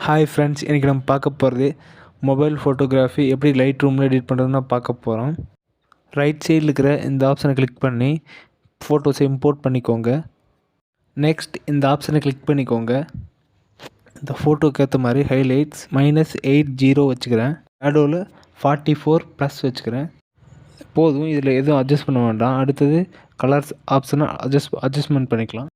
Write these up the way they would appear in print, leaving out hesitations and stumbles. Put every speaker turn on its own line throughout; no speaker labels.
Hi friends, இன்றைக்கி நம்ம பார்க்க போகிறது மொபைல் ஃபோட்டோகிராஃபி எப்படி லைட் ரூமில் எடிட் பண்ணுறதுன்னு பார்க்க போகிறோம். ரைட் சைடில் இருக்கிற இந்த ஆப்ஷனை கிளிக் பண்ணி ஃபோட்டோஸை இம்போர்ட் பண்ணிக்கோங்க. நெக்ஸ்ட் இந்த ஆப்ஷனை கிளிக் பண்ணிக்கோங்க. இந்த ஃபோட்டோக்கு ஏற்ற மாதிரி ஹைலைட்ஸ் -80 வச்சுக்கிறேன். ஷேடோவில் 44+ வச்சுக்கிறேன். போதும், இதில் எதுவும் அட்ஜஸ்ட் பண்ண வேண்டாம். அடுத்தது கலர்ஸ் ஆப்ஷனை அட்ஜஸ்ட்மெண்ட் பண்ணிக்கலாம்.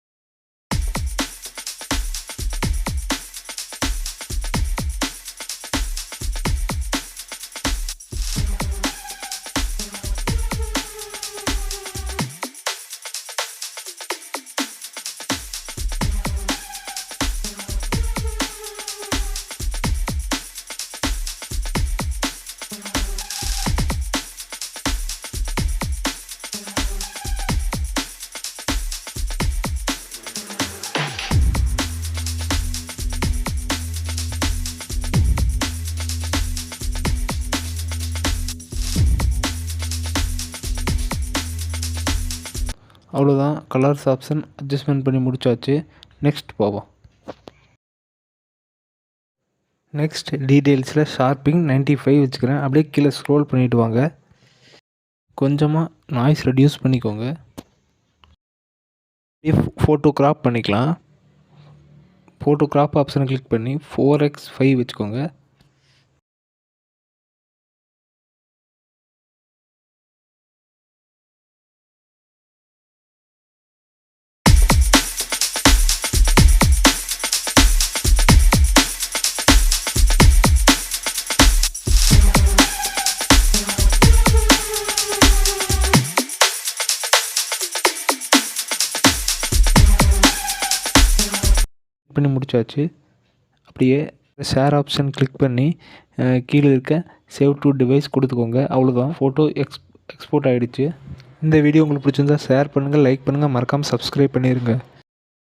அவ்வளோதான், கலர்ஸ் ஆப்ஷன் அட்ஜஸ்ட்மெண்ட் பண்ணி முடிச்சாச்சு. நெக்ஸ்ட் போவோம். நெக்ஸ்ட் டீட்டெயில்ஸில் ஷார்ப்பிங் 95 வச்சுக்கிறேன். அப்படியே கீழே ஸ்க்ரோல் பண்ணிவிட்டு வாங்க. கொஞ்சமாக நாய்ஸ் ரெடியூஸ் பண்ணிக்கோங்க. ஃபோட்டோ கிராப் பண்ணிக்கலாம். ஃபோட்டோ கிராப் ஆப்ஷனை கிளிக் பண்ணி 4x5 வச்சுக்கோங்க. பண்ணி முடிச்சாச்சு. அப்படியே ஷேர் ஆப்ஷன் கிளிக் பண்ணி கீழே இருக்க சேவ் டு டிவைஸ் கொடுத்துக்கோங்க. அவ்வளோதான், ஃபோட்டோ எக்ஸ்போர்ட் ஆகிடுச்சு. இந்த வீடியோ உங்களுக்கு பிடிச்சிருந்தா ஷேர் பண்ணுங்கள், லைக் பண்ணுங்கள், மறக்காமல் சப்ஸ்கிரைப் பண்ணிடுங்க.